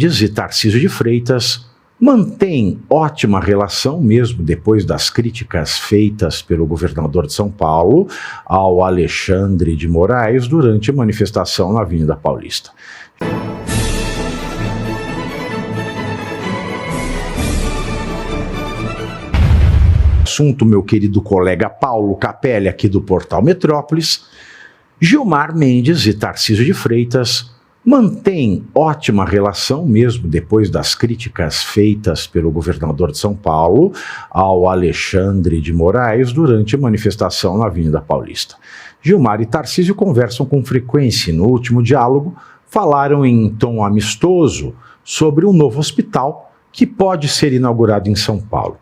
E Tarcísio de Freitas mantém ótima relação, mesmo depois das críticas feitas pelo governador de São Paulo ao Alexandre de Moraes durante a manifestação na Avenida Paulista. Assunto, meu querido colega Paulo Capelli, aqui do Portal Metrópolis. Gilmar Mendes e Tarcísio de Freitas mantém ótima relação, mesmo depois das críticas feitas pelo governador de São Paulo ao Alexandre de Moraes durante a manifestação na Avenida Paulista. Gilmar e Tarcísio conversam com frequência e, no último diálogo, falaram em tom amistoso sobre um novo hospital que pode ser inaugurado em São Paulo.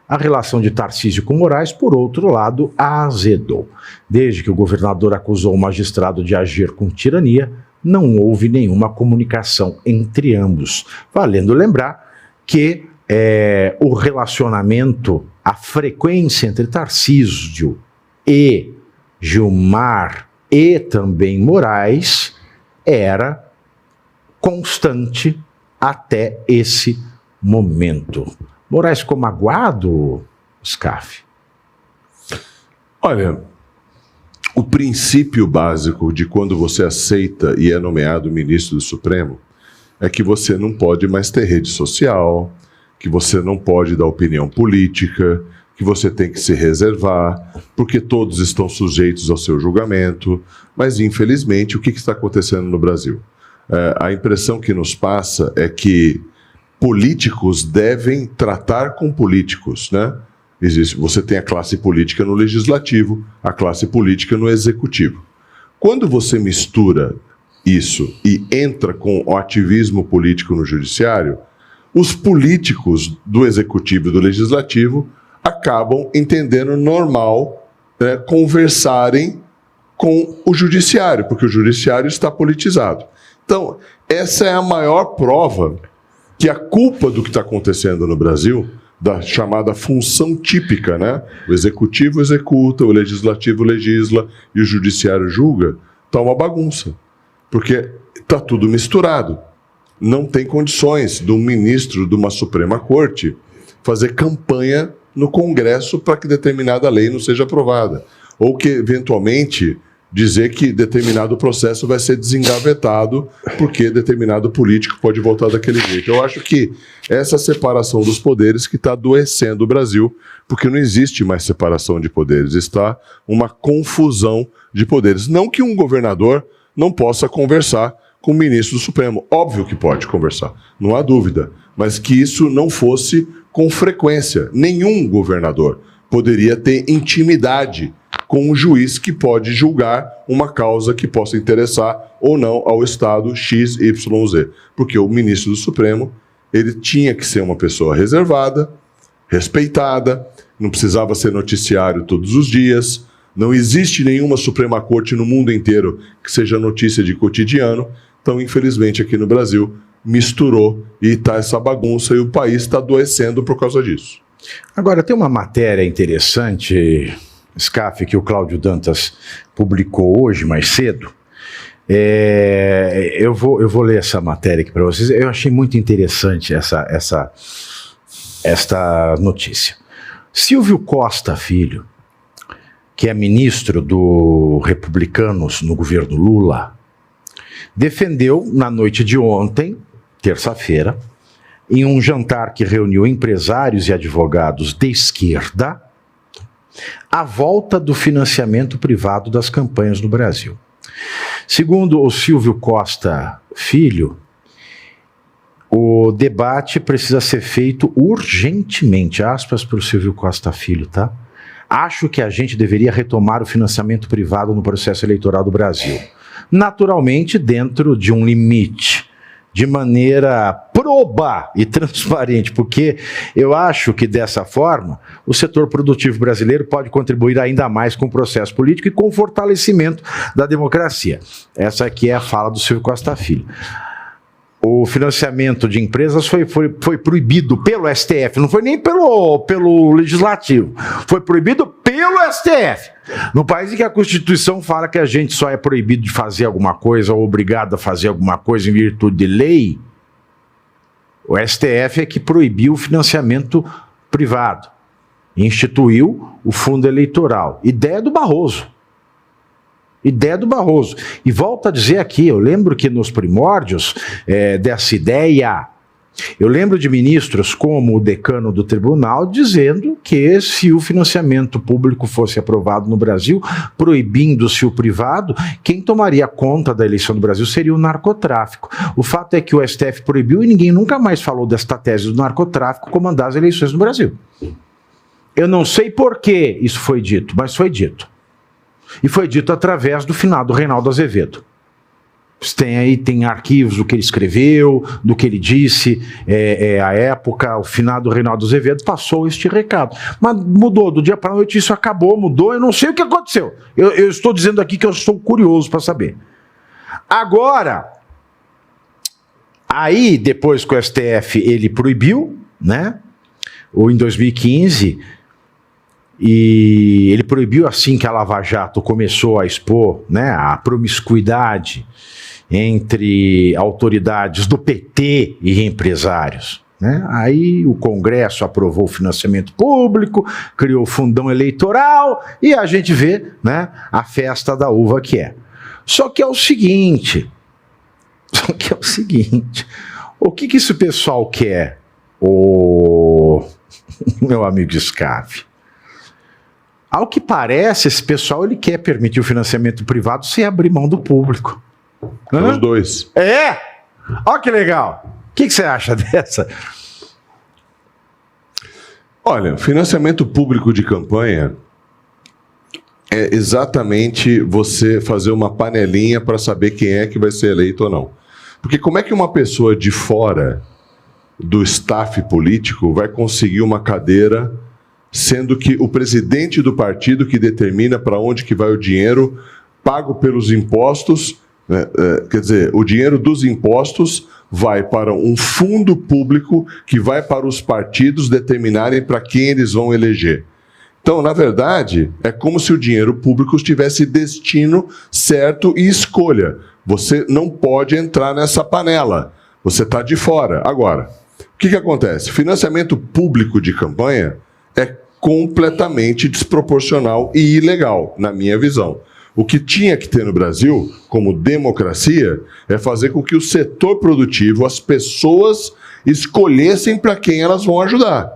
A relação de Tarcísio com Moraes, por outro lado, azedou. Desde que o governador acusou o magistrado de agir com tirania, não houve nenhuma comunicação entre ambos. Valendo lembrar que o relacionamento, a frequência entre Tarcísio e Gilmar e também Moraes era constante até esse momento. Moraes ficou magoado, Scaff? Olha, o princípio básico de quando você aceita e é nomeado ministro do Supremo é que você não pode mais ter rede social, que você não pode dar opinião política, que você tem que se reservar, porque todos estão sujeitos ao seu julgamento. Mas, infelizmente, o que está acontecendo no Brasil? A impressão que nos passa é que políticos devem tratar com políticos, né? Você tem a classe política no legislativo, a classe política no executivo. Quando você mistura isso e entra com o ativismo político no judiciário, os políticos do executivo e do legislativo acabam entendendo normal, né, conversarem com o judiciário, porque o judiciário está politizado. Então, essa é a maior prova que a culpa do que está acontecendo no Brasil, da chamada função típica, né? O executivo executa, o legislativo legisla e o judiciário julga, está uma bagunça. Porque está tudo misturado. Não tem condições de um ministro de uma Suprema Corte fazer campanha no Congresso para que determinada lei não seja aprovada. Ou que, eventualmente, dizer que determinado processo vai ser desengavetado porque determinado político pode voltar daquele jeito. Eu acho que essa separação dos poderes que está adoecendo o Brasil, porque não existe mais separação de poderes, está uma confusão de poderes. Não que um governador não possa conversar com o ministro do Supremo. Óbvio que pode conversar, não há dúvida, mas que isso não fosse com frequência. Nenhum governador poderia ter intimidade com um juiz que pode julgar uma causa que possa interessar ou não ao Estado XYZ. Porque o ministro do Supremo, ele tinha que ser uma pessoa reservada, respeitada, não precisava ser noticiário todos os dias, não existe nenhuma Suprema Corte no mundo inteiro que seja notícia de cotidiano. Então, infelizmente, aqui no Brasil, misturou e está essa bagunça e o país está adoecendo por causa disso. Agora, tem uma matéria interessante, Scaff, que o Cláudio Dantas publicou hoje, mais cedo. Eu vou ler essa matéria aqui para vocês. Eu achei muito interessante esta notícia. Silvio Costa Filho, que é ministro do Republicanos no governo Lula, defendeu na noite de ontem, terça-feira, em um jantar que reuniu empresários e advogados de esquerda, a volta do financiamento privado das campanhas no Brasil. Segundo o Silvio Costa Filho, o debate precisa ser feito urgentemente, aspas para o Silvio Costa Filho, tá? Acho que a gente deveria retomar o financiamento privado no processo eleitoral do Brasil. Naturalmente, dentro de um limite, de maneira proba e transparente, porque eu acho que dessa forma o setor produtivo brasileiro pode contribuir ainda mais com o processo político e com o fortalecimento da democracia. Essa aqui é a fala do Silvio Costa Filho. O financiamento de empresas foi proibido pelo STF, não foi nem pelo Legislativo, foi proibido pelo STF. No país em que a Constituição fala que a gente só é proibido de fazer alguma coisa ou obrigado a fazer alguma coisa em virtude de lei, O STF é que proibiu o financiamento privado, instituiu o fundo eleitoral. Ideia do Barroso. Ideia do Barroso. E volto a dizer aqui, eu lembro que nos primórdios dessa ideia, eu lembro de ministros como o decano do tribunal dizendo que se o financiamento público fosse aprovado no Brasil, proibindo-se o privado, quem tomaria conta da eleição do Brasil seria o narcotráfico. O fato é que o STF proibiu e ninguém nunca mais falou desta tese do narcotráfico comandar as eleições no Brasil. Eu não sei por que isso foi dito, mas foi dito. E foi dito através do finado Reinaldo Azevedo. Tem arquivos do que ele escreveu, do que ele disse, à época, o finado Reinaldo Azevedo passou este recado. Mas mudou, do dia para a noite isso acabou, mudou, eu não sei o que aconteceu. Eu estou dizendo aqui que eu estou curioso para saber. Agora, aí depois que o STF ele proibiu, né, ou em 2015... E ele proibiu assim que a Lava Jato começou a expor, né, a promiscuidade entre autoridades do PT e empresários. Né? Aí o Congresso aprovou o financiamento público, criou o fundão eleitoral e a gente vê, né, a festa da uva que é. Só que é o seguinte, o que esse pessoal quer, o meu amigo Scarfe? Ao que parece, esse pessoal ele quer permitir o financiamento privado sem abrir mão do público. Os dois. É! Olha que legal. O que você acha dessa? Olha, financiamento público de campanha é exatamente você fazer uma panelinha para saber quem é que vai ser eleito ou não. Porque como é que uma pessoa de fora do staff político vai conseguir uma cadeira, sendo que o presidente do partido que determina para onde que vai o dinheiro pago pelos impostos, né, quer dizer, o dinheiro dos impostos vai para um fundo público que vai para os partidos determinarem para quem eles vão eleger. Então, na verdade, é como se o dinheiro público tivesse destino certo e escolha. Você não pode entrar nessa panela, você está de fora. Agora, o que acontece? Financiamento público de campanha é completamente desproporcional e ilegal, na minha visão. O que tinha que ter no Brasil, como democracia, é fazer com que o setor produtivo, as pessoas, escolhessem para quem elas vão ajudar.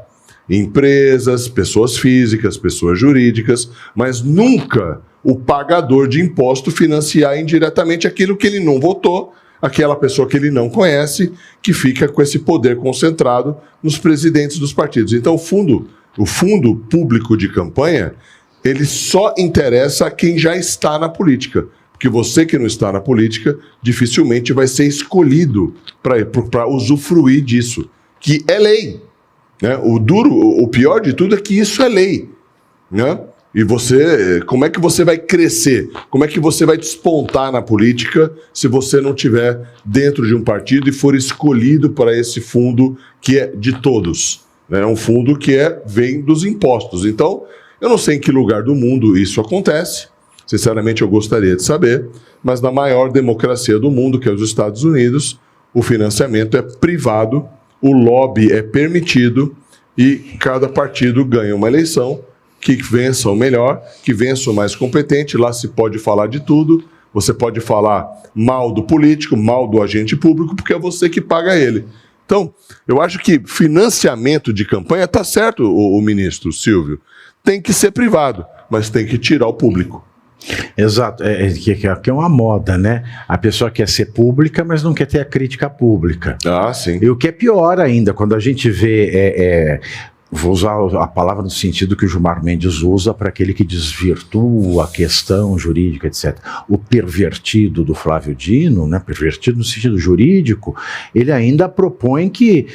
Empresas, pessoas físicas, pessoas jurídicas, mas nunca o pagador de imposto financiar indiretamente aquilo que ele não votou, aquela pessoa que ele não conhece, que fica com esse poder concentrado nos presidentes dos partidos. Então, o fundo público de campanha, ele só interessa a quem já está na política. Porque você que não está na política, dificilmente vai ser escolhido para usufruir disso, que é lei. Né? O pior de tudo é que isso é lei. Né? E você, como é que você vai crescer? Como é que você vai despontar na política se você não estiver dentro de um partido e for escolhido para esse fundo que é de todos? É um fundo que vem dos impostos. Então, eu não sei em que lugar do mundo isso acontece. Sinceramente, eu gostaria de saber. Mas na maior democracia do mundo, que é os Estados Unidos, o financiamento é privado, o lobby é permitido e cada partido ganha uma eleição. Que vença o melhor, que vença o mais competente. Lá se pode falar de tudo. Você pode falar mal do político, mal do agente público, porque é você que paga ele. Então, eu acho que financiamento de campanha, está certo, o ministro Silvio, tem que ser privado, mas tem que tirar o público. Exato, que é uma moda, né? A pessoa quer ser pública, mas não quer ter a crítica pública. Ah, sim. E o que é pior ainda, quando a gente vê... Vou usar a palavra no sentido que o Gilmar Mendes usa para aquele que desvirtua a questão jurídica, etc. O pervertido do Flávio Dino, né, pervertido no sentido jurídico, ele ainda propõe que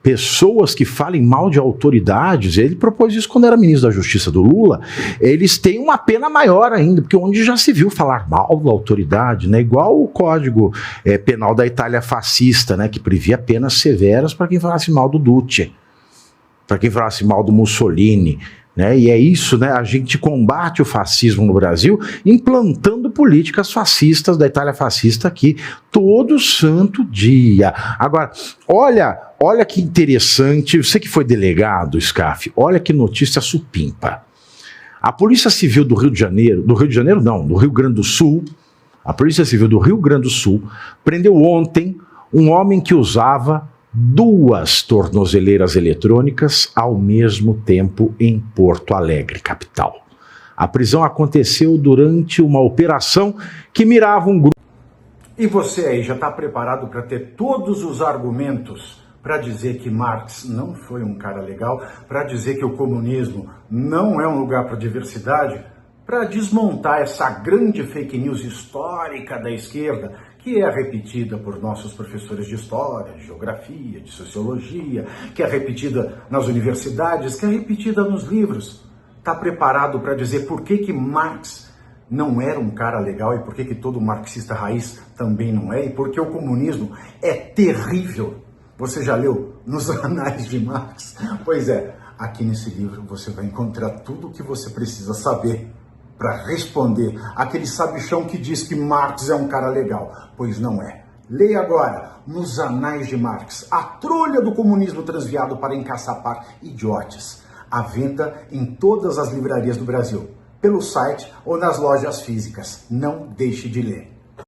pessoas que falem mal de autoridades, ele propôs isso quando era ministro da Justiça do Lula, eles têm uma pena maior ainda, porque onde já se viu falar mal da autoridade, né, igual o Código Penal da Itália fascista, né, que previa penas severas para quem falasse mal do Duce, para quem falasse mal do Mussolini, Né? E é isso, né? A gente combate o fascismo no Brasil implantando políticas fascistas da Itália fascista aqui todo santo dia. Agora, olha que interessante, você que foi delegado, Scaff, olha que notícia supimpa. A Polícia Civil do Rio de Janeiro não, do Rio Grande do Sul, a Polícia Civil do Rio Grande do Sul prendeu ontem um homem que usava 2 tornozeleiras eletrônicas ao mesmo tempo em Porto Alegre, capital. A prisão aconteceu durante uma operação que mirava um grupo. E você aí já está preparado para ter todos os argumentos para dizer que Marx não foi um cara legal, para dizer que o comunismo não é um lugar para diversidade, para desmontar essa grande fake news histórica da esquerda, que é repetida por nossos professores de história, de geografia, de sociologia, que é repetida nas universidades, que é repetida nos livros. Está preparado para dizer por que Marx não era um cara legal e por que todo marxista raiz também não é, e por que o comunismo é terrível? Você já leu nos Anais de Marx? Pois é, aqui nesse livro você vai encontrar tudo o que você precisa saber para responder aquele sabichão que diz que Marx é um cara legal, pois não é. Leia agora, nos Anais de Marx, a trolha do comunismo transviado para encaçapar idiotas. À venda em todas as livrarias do Brasil, pelo site ou nas lojas físicas. Não deixe de ler.